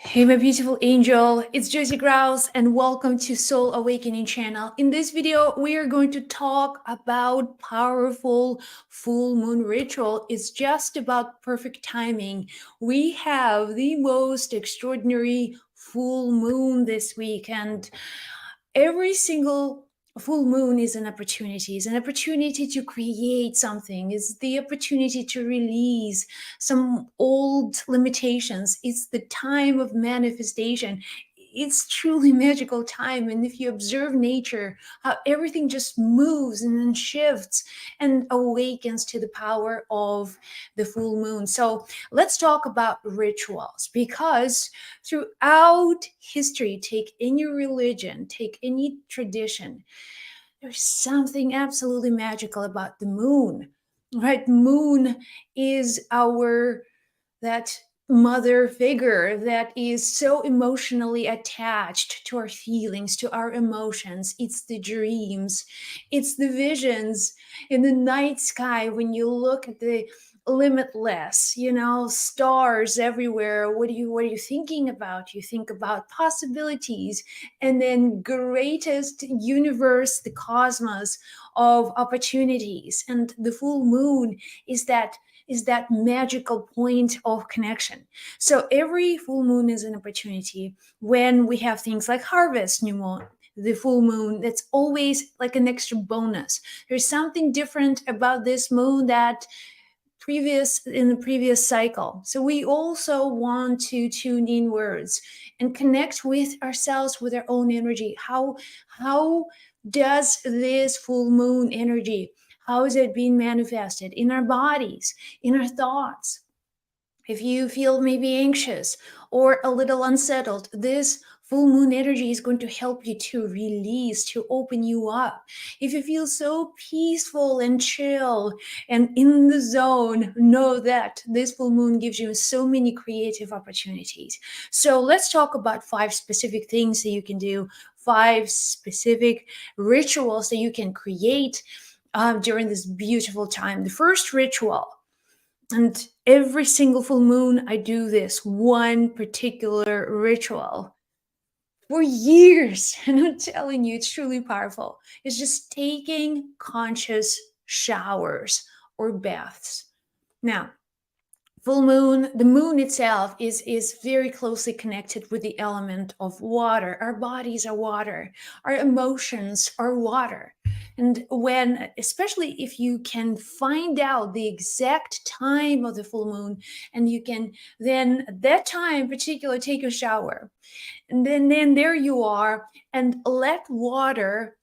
Hey, my beautiful angel, it's Josie Grouse, and welcome to Soul Awakening channel. In this video, we are going to talk about powerful full moon ritual. It's just about perfect timing. We have the most extraordinary full moon this week, and every single full moon is an opportunity to create something, is the opportunity to release some old limitations. It's the time of manifestation. It's truly magical time, and if you observe nature, how everything just moves and then shifts and awakens to the power of the full moon. So let's talk about rituals, because throughout history, take any religion, take any tradition, there's something absolutely magical about the moon, right? Moon is our that mother figure that is so emotionally attached to our feelings, to our emotions. It's the dreams, it's the visions in the night sky when you look at the limitless, stars everywhere. What are you thinking about? You think about possibilities, and then greatest universe, the cosmos of opportunities. And the full moon is that magical point of connection. So every full moon is an opportunity. When we have things like harvest, new moon, the full moon, that's always like an extra bonus. There's something different about this moon that previous in the previous cycle. So we also want to tune inwards and connect with ourselves, with our own energy. How does this full moon energy, how is it being manifested in our bodies, in our thoughts? If you feel maybe anxious or a little unsettled, this full moon energy is going to help you to release, to open you up. If you feel so peaceful and chill and in the zone, know that this full moon gives you so many creative opportunities. So let's talk about 5 specific things that you can do, 5 specific rituals that you can create during this beautiful time. The first ritual, and every single full moon, I do this one particular ritual for years. And I'm telling you, it's truly powerful. It's just taking conscious showers or baths. Now, full moon, the moon itself is very closely connected with the element of water. Our bodies are water, our emotions are water. And when, especially if you can find out the exact time of the full moon, and you can then at that time particular take a shower, and then there you are, and let water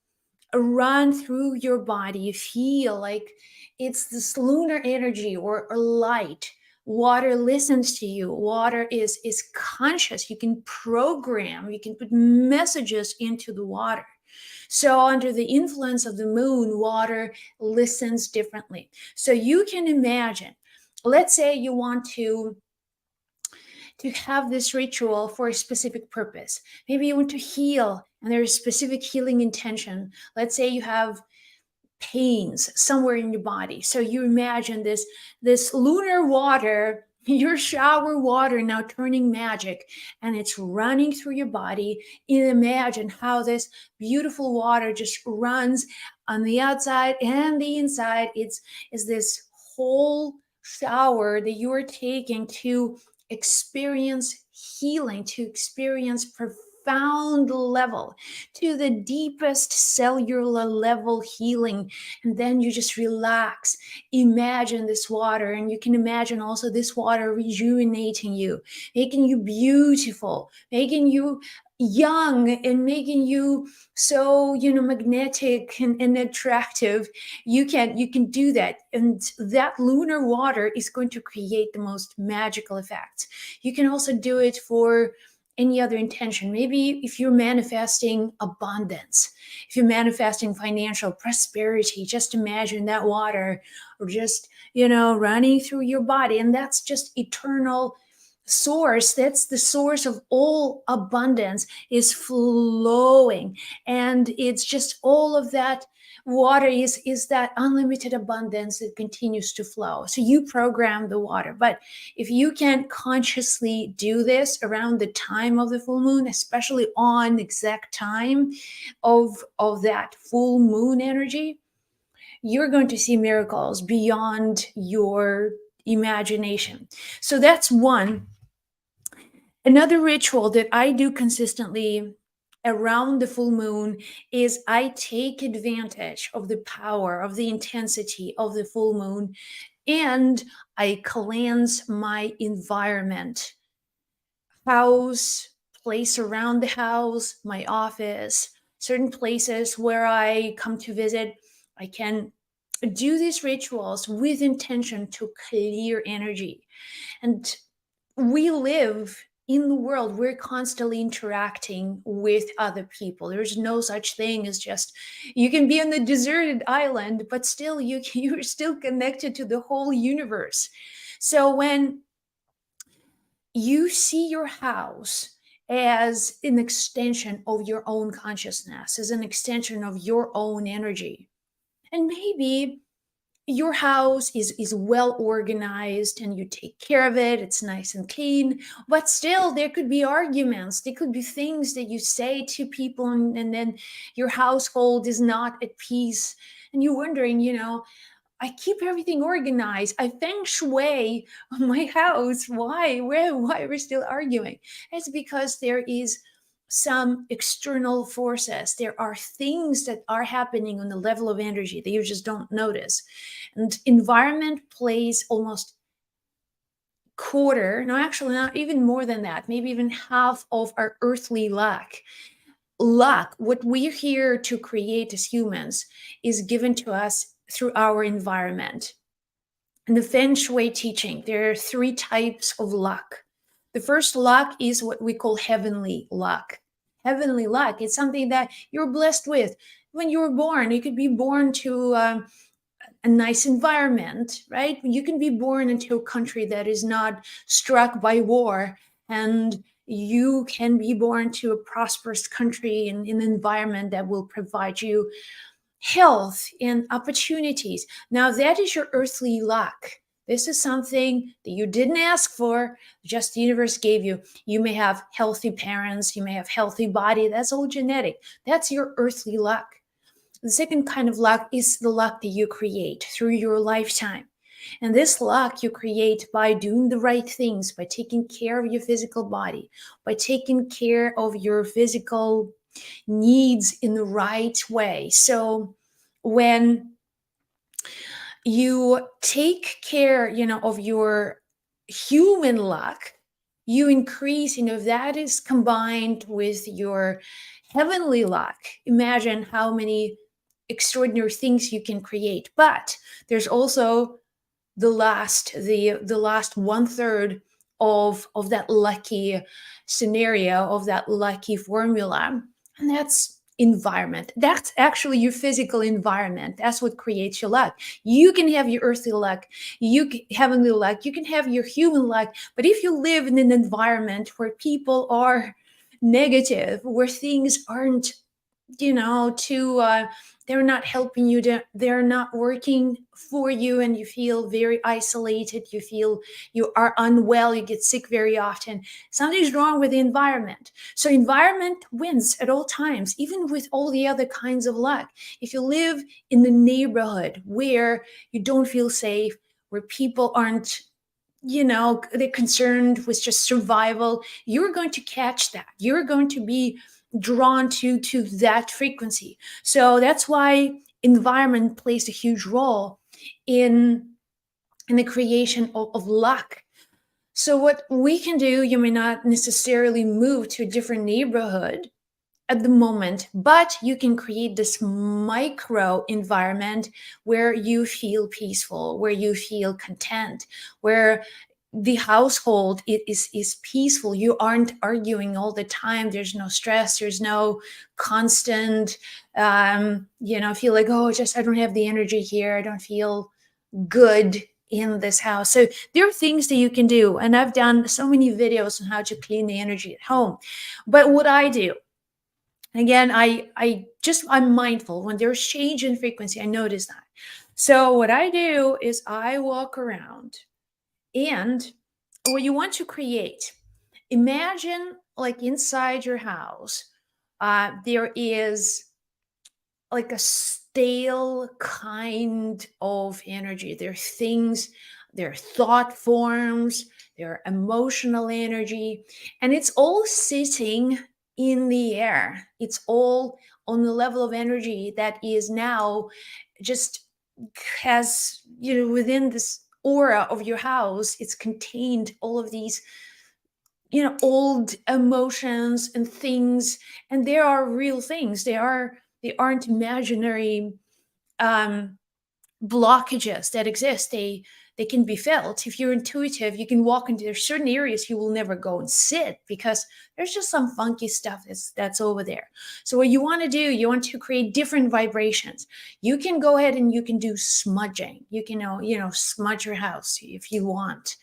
run through your body. Feel like it's this lunar energy or light. Water listens to you. Water is conscious. You can program, you can put messages into the water. So under the influence of the moon, water listens differently. So you can imagine, let's say you want to have this ritual for a specific purpose. Maybe you want to heal and there's a specific healing intention. Let's say you have pains somewhere in your body. So you imagine this lunar water, your shower water now turning magic, and it's running through your body. And imagine how this beautiful water just runs on the outside and the inside. It's this whole shower that you are taking to experience healing, to experience profound level, to the deepest cellular level healing. And then you just relax. Imagine this water, and you can imagine also this water rejuvenating you, making you beautiful, making you young, and making you so magnetic and attractive. You can do that, and that lunar water is going to create the most magical effects. You can also do it for any other intention. Maybe if you're manifesting abundance, if you're manifesting financial prosperity, just imagine that water or just running through your body. And that's just eternal source. That's the source of all abundance, is flowing. And it's just all of that Water is that unlimited abundance that continues to flow. So you program the water. But if you can consciously do this around the time of the full moon, especially on exact time of that full moon energy, you're going to see miracles beyond your imagination. So that's one. Another ritual that I do consistently around the full moon is I take advantage of the power, of the intensity of the full moon, and I cleanse my environment, house, place around the house, my office, certain places where I come to visit. I can do these rituals with intention to clear energy. And we live in the world, we're constantly interacting with other people. There's no such thing as just, you can be on the deserted island, but still you're still connected to the whole universe. So when you see your house as an extension of your own consciousness, as an extension of your own energy, and maybe your house is well organized and you take care of it, it's nice and clean, but still there could be arguments, there could be things that you say to people, and then your household is not at peace, and you're wondering, I keep everything organized, I feng shui my house, why we're still arguing? It's because there is some external forces, there are things that are happening on the level of energy that you just don't notice. And environment plays almost quarter, no, actually not even more than that, maybe even half of our earthly luck, what we're here to create as humans, is given to us through our environment. In the feng shui teaching, there are three types of luck. The first luck is what we call heavenly luck. Heavenly luck, it's something that you're blessed with. When you were born, you could be born to a nice environment, right? You can be born into a country that is not struck by war, and you can be born to a prosperous country in an environment that will provide you health and opportunities. Now, that is your earthly luck. This is something that you didn't ask for, just the universe gave you. You may have healthy parents, you may have healthy body, that's all genetic. That's your earthly luck. The second kind of luck is the luck that you create through your lifetime. And this luck you create by doing the right things, by taking care of your physical body, by taking care of your physical needs in the right way. So when you take care, of your human luck, you increase, that is combined with your heavenly luck. Imagine how many extraordinary things you can create. But there's also the last one third of that lucky scenario, of that lucky formula, and that's environment. That's actually your physical environment. That's what creates your luck. You can have your earthly luck, heavenly luck, you can have your human luck, but if you live in an environment where people are negative, where things aren't, to they're not helping you, they're not working for you, and you feel very isolated, you feel you are unwell, you get sick very often, something's wrong with the environment. So environment wins at all times, even with all the other kinds of luck. If you live in the neighborhood where you don't feel safe, where people aren't, they're concerned with just survival, you're going to catch that, you're going to be drawn to that frequency. So that's why environment plays a huge role in the creation of luck. So what we can do, you may not necessarily move to a different neighborhood at the moment, but you can create this micro environment where you feel peaceful, where you feel content, where the household is peaceful, you aren't arguing all the time, there's no stress, there's no constant feel like, oh, just I don't have the energy here, I don't feel good in this house. So there are things that you can do, and I've done so many videos on how to clean the energy at home. But what I do Again, I'm mindful when there's change in frequency. I notice that. So what I do is I walk around, and what you want to create, imagine like inside your house, there is like a stale kind of energy. There are things, there are thought forms, there are emotional energy, and it's all sitting in the air. It's all on the level of energy that is now just has, within this aura of your house, it's contained all of these, old emotions and things, and there are real things. They aren't imaginary um blockages that exist. They can be felt. If you're intuitive, you can walk into, there's certain areas you will never go and sit because there's just some funky stuff that's over there. So what you want to do, you want to create different vibrations. You can go ahead and you can do smudging. You can smudge your house if you want.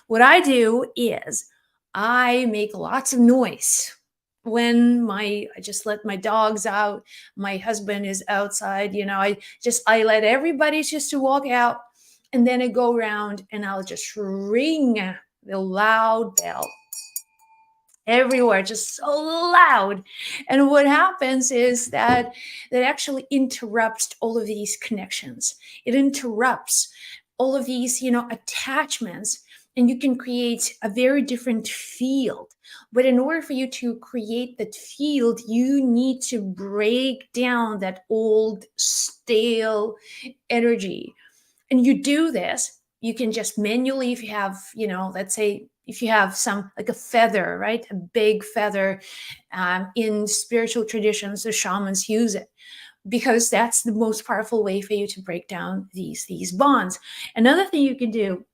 What I do is I make lots of noise when I just let my dogs out, my husband is outside, I let everybody just to walk out, and then I go around and I'll just ring the loud bell everywhere, just so loud. And what happens is that actually interrupts all of these connections. It interrupts all of these, attachments, and you can create a very different field. But in order for you to create that field, you need to break down that old stale energy. And you do this, you can just manually, if you have, let's say if you have some, like a feather, right, a big feather, in spiritual traditions, the shamans use it because that's the most powerful way for you to break down these bonds. Another thing you can do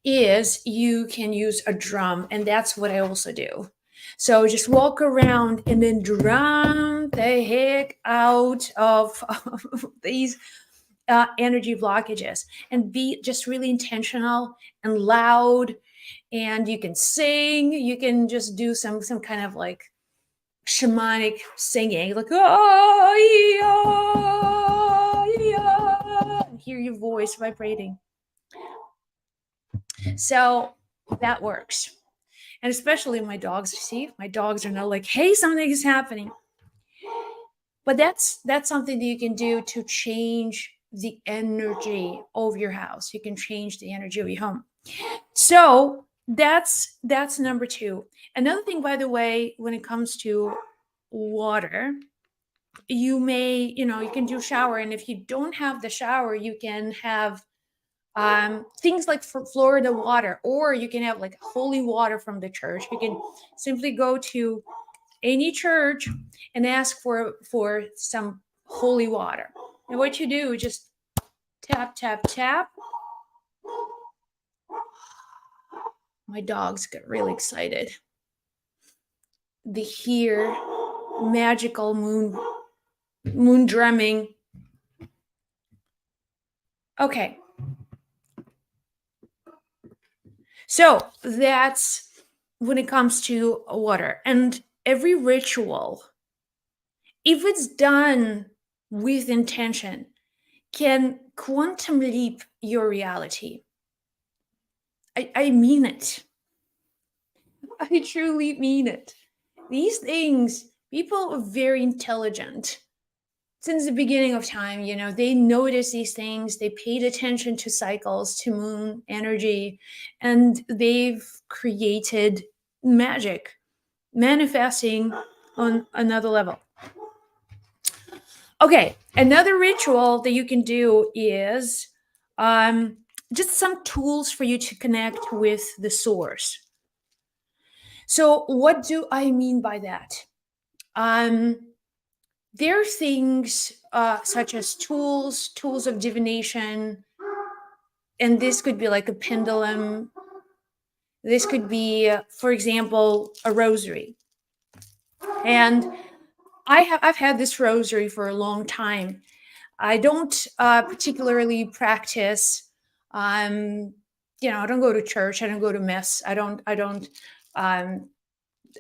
is you can use a drum, and that's what I also do. So just walk around and then drum the heck out of these energy blockages, and be just really intentional and loud. And you can sing, you can just do some kind of like shamanic singing, like oh yeah, yeah, and hear your voice vibrating. So that works. And especially my dogs, see, my dogs are now like, hey, something is happening. But that's something that you can do to change the energy of your house. You can change the energy of your home. So that's number two. Another thing, by the way, when it comes to water, you can do shower, and if you don't have the shower, you can have things like Florida water, or you can have like holy water from the church. You can simply go to any church and ask for some holy water. And what you do is just tap, tap, tap. My dogs get really excited. They hear magical moon drumming. Okay. So that's when it comes to water. And every ritual, if it's done with intention, can quantum leap your reality. I mean it. I truly mean it. These things, people are very intelligent. Since the beginning of time, they noticed these things, they paid attention to cycles, to moon energy, and they've created magic, manifesting on another level. Okay, another ritual that you can do is just some tools for you to connect with the source. So, what do I mean by that? Um, there are things such as tools of divination, and this could be like a pendulum. This could be, for example, a rosary. And I've had this rosary for a long time. I don't particularly practice. I don't go to church. I don't go to mass. I don't.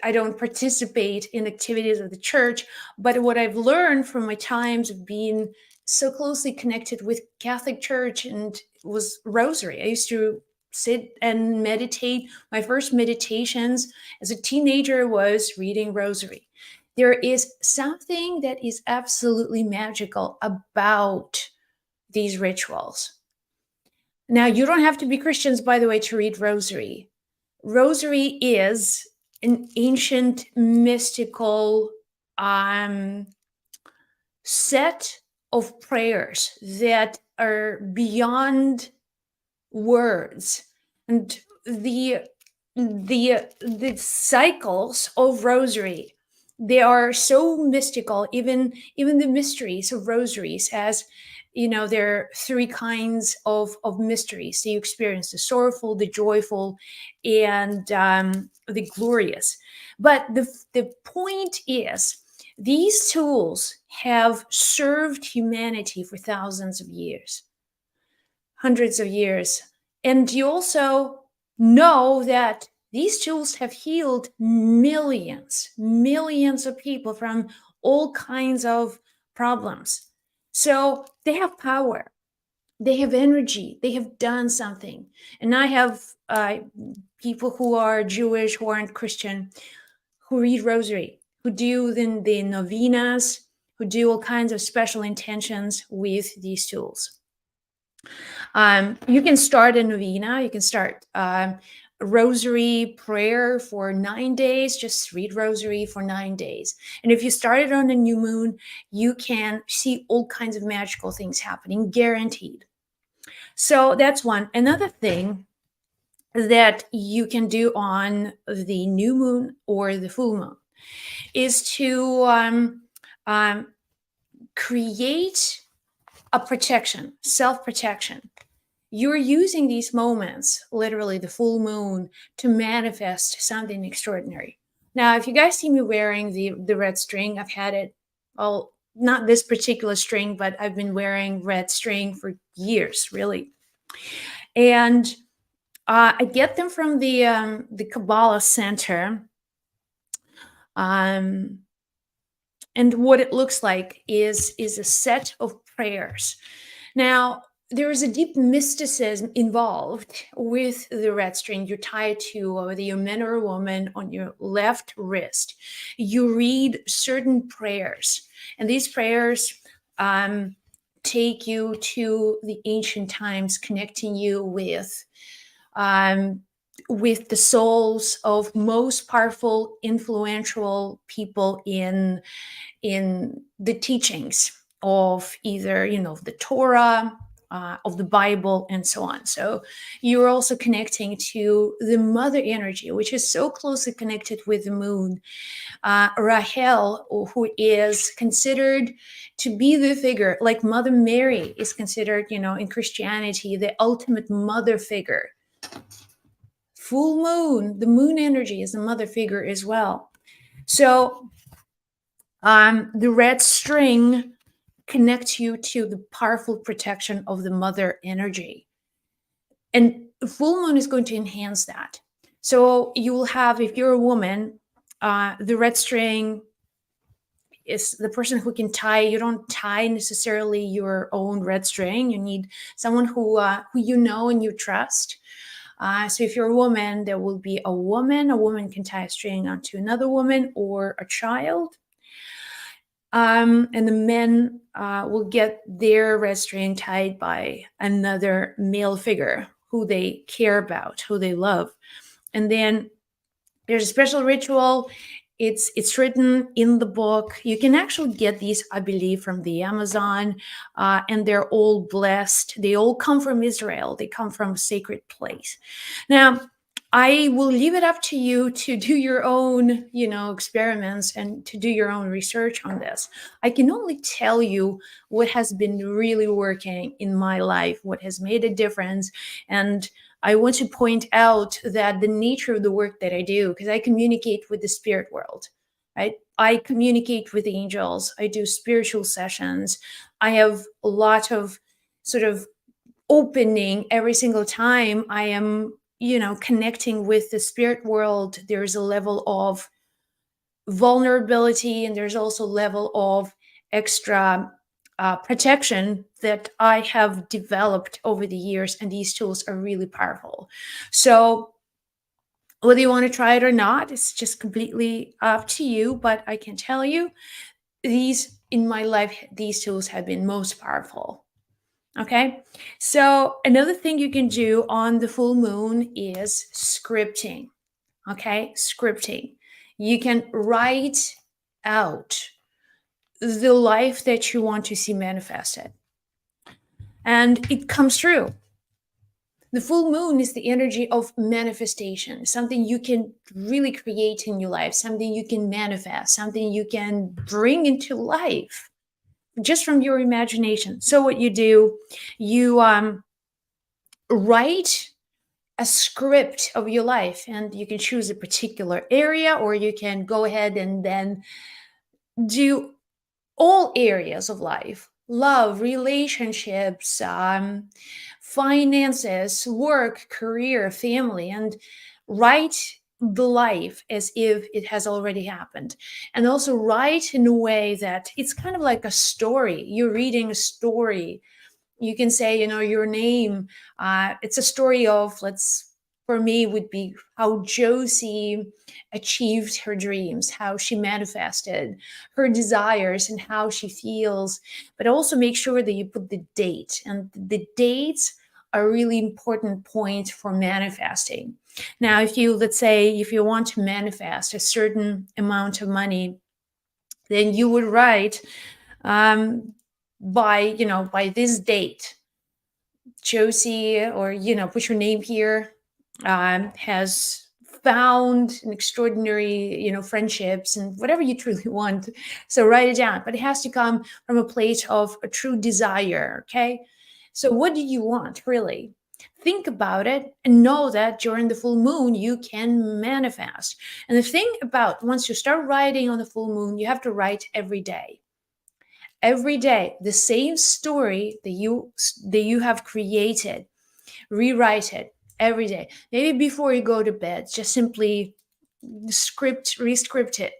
I don't participate in activities of the church, but what I've learned from my times of being so closely connected with Catholic Church and was rosary. I used to sit and meditate. My first meditations as a teenager was reading rosary. There is something that is absolutely magical about these rituals. Now, you don't have to be Christians, by the way, to read rosary. Rosary is an ancient mystical um, set of prayers that are beyond words, and the cycles of rosary, they are so mystical. Even the mysteries of rosaries, as you know, there are three kinds of mysteries. So you experience the sorrowful, the joyful, and the glorious. But the point is, these tools have served humanity for thousands of years, hundreds of years. And you also know that these tools have healed millions of people from all kinds of problems. So they have power, they have energy, they have done something. And I have people who are Jewish, who aren't Christian, who read rosary, who do the novenas, who do all kinds of special intentions with these tools. You can start a novena. You can start rosary prayer for 9 days. Just read rosary for 9 days. And if you started on a new moon, you can see all kinds of magical things happening, guaranteed. So that's one. Another thing that you can do on the new moon or the full moon is to create a protection, self-protection. You're using these moments, literally the full moon, to manifest something extraordinary. Now, if you guys see me wearing the red string, I've had it, well, not this particular string, but I've been wearing red string for years, really. And I get them from the Kabbalah Center. And what it looks like is a set of prayers. Now, there is a deep mysticism involved with the red string. You're tied to, whether you're a man or a woman, on your left wrist. You read certain prayers, and these prayers take you to the ancient times, connecting you with the souls of most powerful, influential people in the teachings of either, the Torah, of the Bible, and so on. So you're also connecting to the mother energy, which is so closely connected with the moon. Rahel, who is considered to be the figure, like Mother Mary is considered, in Christianity, the ultimate mother figure. Full moon, the moon energy is the mother figure as well. So the red string connects you to the powerful protection of the mother energy. And full moon is going to enhance that. So you will have, if you're a woman, the red string is the person who can tie. You don't tie necessarily your own red string. You need someone who you know and you trust. So if you're a woman, there will be a woman. A woman can tie a string onto another woman or a child. And the men will get their red string tied by another male figure who they care about, who they love. And then there's a special ritual. It's written in the book. You can actually get these, I believe, from the Amazon, and they're all blessed. They all come from Israel. They come from a sacred place. Now, I will leave it up to you to do your own, experiments and to do your own research on this. I can only tell you what has been really working in my life, what has made a difference. And I want to point out that the nature of the work that I do, because I communicate with the spirit world, right? I communicate with angels. I do spiritual sessions. I have a lot of sort of opening every single time I am, connecting with the spirit world. There's a level of vulnerability, and there's also level of extra protection that I have developed over the years, and these tools are really powerful. So whether you want to try it or not, it's just completely up to you. But I can tell you, these in my life, these tools have been most powerful. Okay. So another thing you can do on the full moon is scripting. Okay. Scripting. You can write out the life that you want to see manifested, and it comes true. The full moon is the energy of manifestation, something you can really create in your life, something you can manifest, something you can bring into life just from your imagination. So what you do, you write a script of your life, and you can choose a particular area, or you can go ahead and then do all areas of life: love, relationships, finances, work, career, family, and write the life as if it has already happened. And also write in a way that it's kind of like a story. You're reading a story. You can say, your name. It's a story of, let's, for me, would be how Josie achieved her dreams, how she manifested her desires, and how she feels. But also make sure that you put the date, and the dates are a really important point for manifesting. Now, if you, let's say, if you want to manifest a certain amount of money, then you would write, by this date, Josie, or put your name here, has found an extraordinary, friendships and whatever you truly want. So write it down, but it has to come from a place of a true desire. Okay. So what do you want really? Think about it and know that during the full moon you can manifest. And the thing about, once you start writing on the full moon, you have to write every day. Every day, the same story that you have created, rewrite it every day. Maybe before you go to bed, just simply rescript it.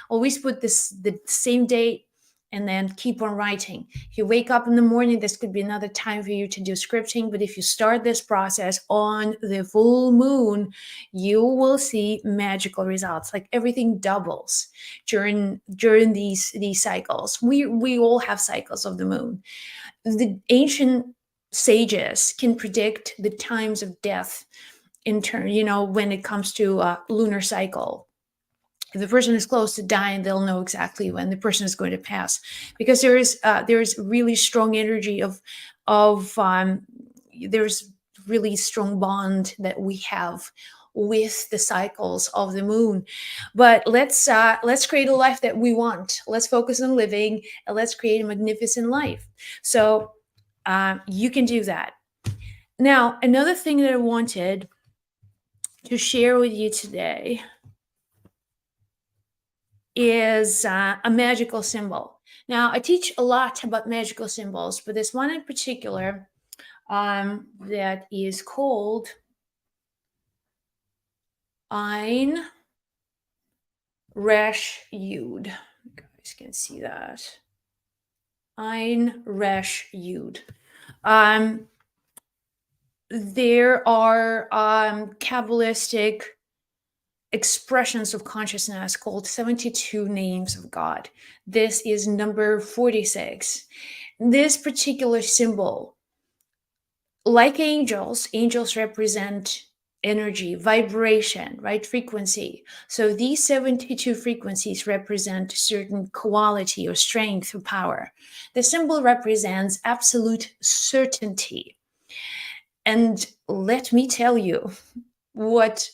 Always put the same date, and then keep on writing. If you wake up in the morning, this could be another time for you to do scripting. But if you start this process on the full moon, you will see magical results. Like everything doubles during these cycles. We all have cycles of the moon. The ancient sages can predict the times of death in turn, when it comes to a lunar cycle. If the person is close to dying, they'll know exactly when the person is going to pass, because there is really strong energy of there's really strong bond that we have with the cycles of the moon. But let's create a life that we want. Let's focus on living, and let's create a magnificent life. So you can do that. Now, another thing that I wanted to share with you today is a magical symbol. Now, I teach a lot about magical symbols, but this one in particular, that is called Ein Resh Yud. You guys can see that. Ein Resh Yud. There are Kabbalistic expressions of consciousness called 72 names of God. This is number 46. This particular symbol, like angels represent energy, vibration, right? Frequency. So these 72 frequencies represent certain quality or strength or power. The symbol represents absolute certainty. And let me tell you, what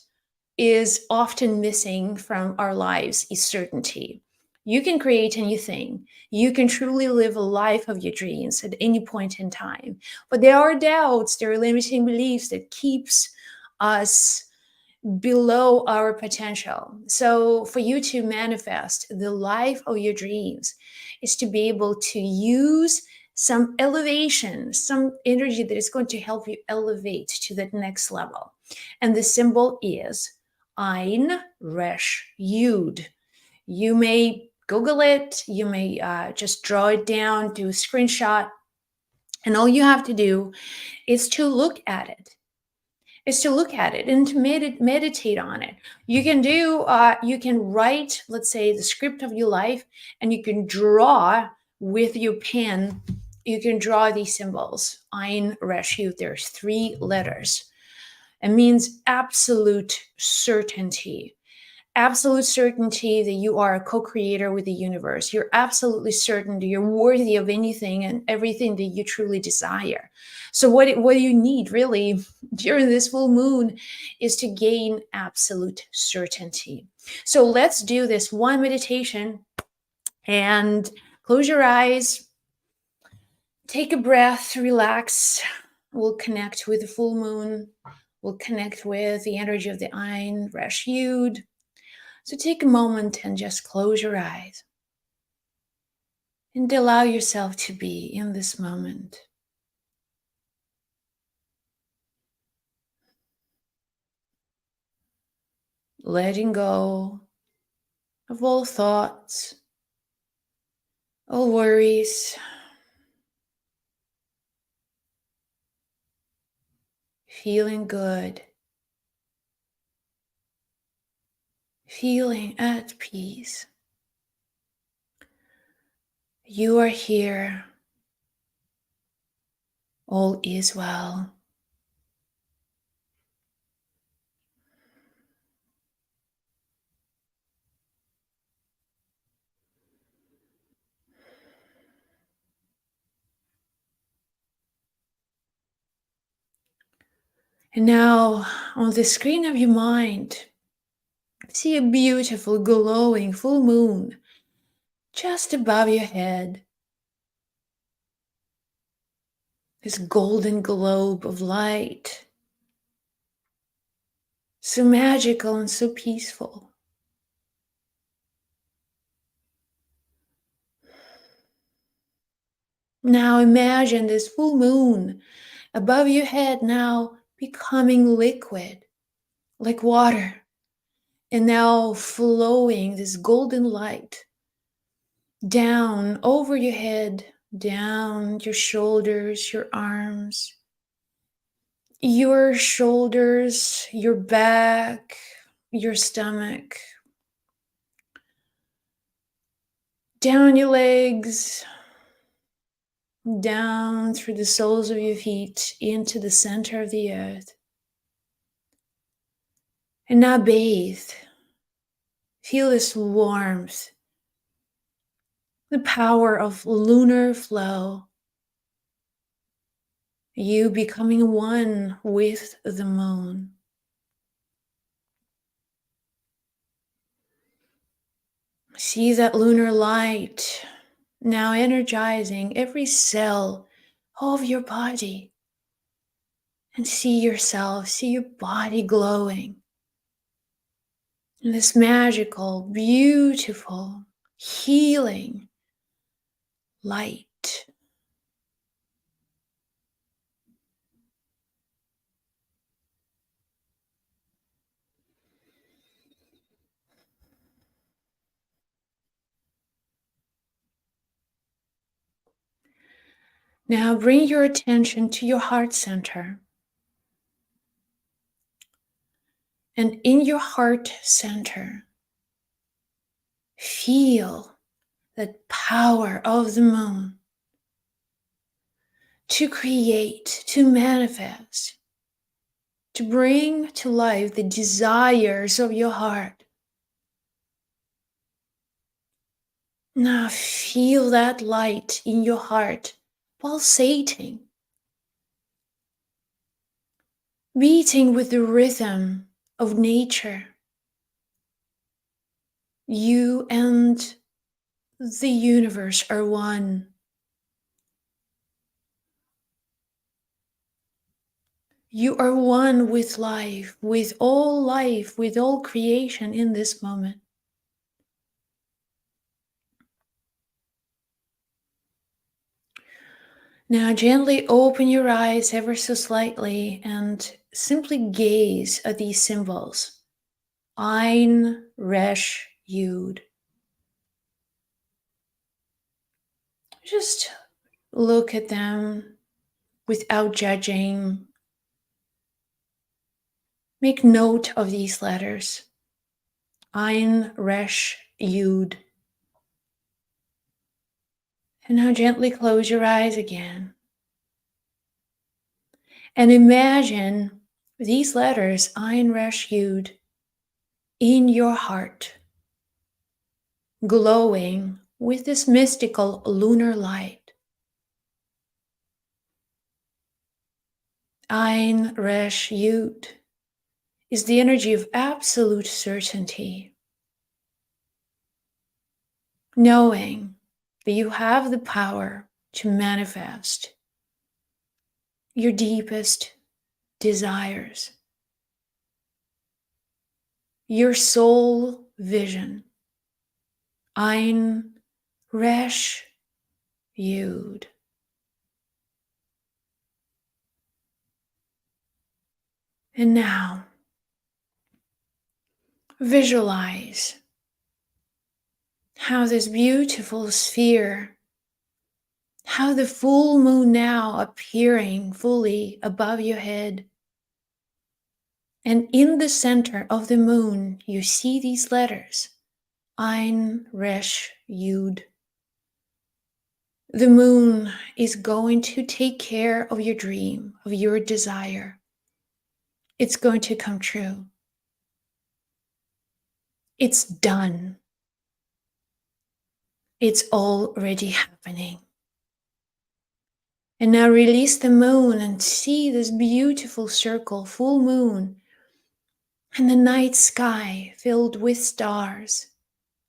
is often missing from our lives is certainty. You can create anything. You can truly live a life of your dreams at any point in time. But there are doubts, there are limiting beliefs that keeps us below our potential. So for you to manifest the life of your dreams is to be able to use some elevation, some energy that is going to help you elevate to that next level. And the symbol is Ein Resh Yud. You may Google it, you may just draw it down, do a screenshot, and all you have to do is to look at it. Is to look at it and to meditate on it. You can write, let's say, the script of your life, and you can draw with your pen. You can draw these symbols. Ein, Resh, Yud. There's 3 letters. It means absolute certainty that you are a co-creator with the universe. You're absolutely certain that you're worthy of anything and everything that you truly desire. So what do you need really during this full moon is to gain absolute certainty. So let's do this one meditation and close your eyes, take a breath, relax. We'll connect with the full moon. We'll connect with the energy of the Ein, Resh, Yud. So take a moment and just close your eyes and allow yourself to be in this moment. Letting go of all thoughts, all worries, feeling good, feeling at peace. You are here. All is well. And now, on the screen of your mind, see a beautiful, glowing full moon just above your head. This golden globe of light, so magical and so peaceful. Now imagine this full moon above your head now becoming liquid, like water, and now flowing this golden light down over your head, down your shoulders, your arms, your back, your stomach, down your legs, down through the soles of your feet into the center of the earth. And now bathe. Feel this warmth, the power of lunar flow. You becoming one with the moon. See that lunar light now energizing every cell of your body. And see yourself, see your body glowing in this magical, beautiful, healing light. Now bring your attention to your heart center. And in your heart center, feel that power of the moon to create, to manifest, to bring to life the desires of your heart. Now feel that light in your heart pulsating, beating with the rhythm of nature. You and the universe are one. You are one with life, with all creation in this moment. Now gently open your eyes ever so slightly and simply gaze at these symbols. Ein, Resh, Yud. Just look at them without judging. Make note of these letters. Ein, Resh, Yud. And now gently close your eyes again. And imagine these letters, Ein, Resh, Yud, in your heart, glowing with this mystical lunar light. Ein, Resh, Yud is the energy of absolute certainty, knowing that you have the power to manifest your deepest desires, your soul vision. Ein, Resh, Yud. And now, visualize how this beautiful sphere, how the full moon now appearing fully above your head. And in the center of the moon, you see these letters, Ein, Resh, Yud. The moon is going to take care of your dream, of your desire. It's going to come true. It's done. It's already happening. And now release the moon and see this beautiful circle, full moon, and the night sky filled with stars,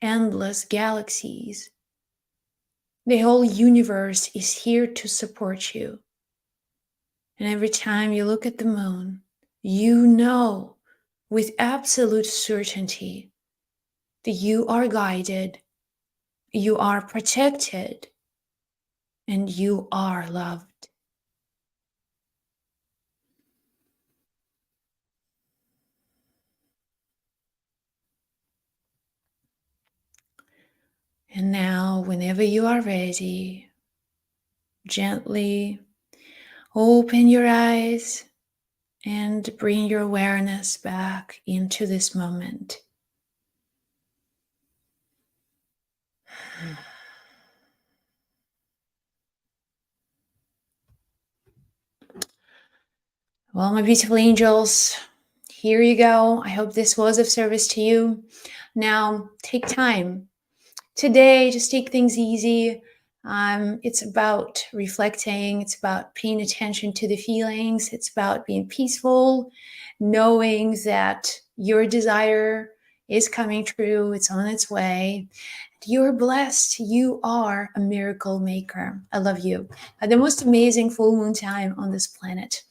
endless galaxies. The whole universe is here to support you. And every time you look at the moon, you know with absolute certainty that you are guided, you are protected, and you are loved. And now, whenever you are ready, gently open your eyes and bring your awareness back into this moment. Well, my beautiful angels, here you go. I hope this was of service to you. Now, take time. Today, just take things easy. It's about reflecting. It's about paying attention to the feelings. It's about being peaceful, knowing that your desire is coming true. It's on its way. You're blessed. You are a miracle maker. I love you. The most amazing full moon time on this planet.